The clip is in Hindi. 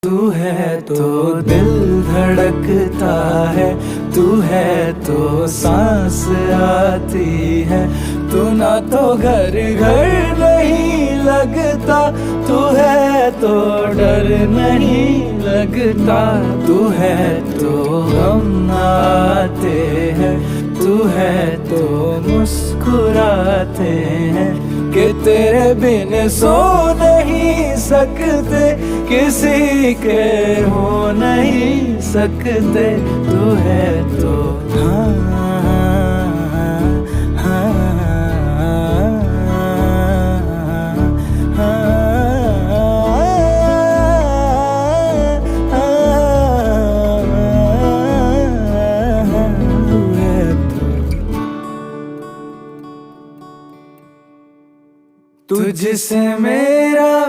तू है तो दिल धड़कता है, तू है तो सांस आती है, तू ना तो घर घर नहीं लगता, तू है तो डर नहीं लगता, तू है तो हम आते हैं, तू है तो मुस्कुराते हैं कि तेरे बिन सो नहीं सकते, किसी के हो नहीं सकते, तू है तो हाँ हाँ तुझसे मेरा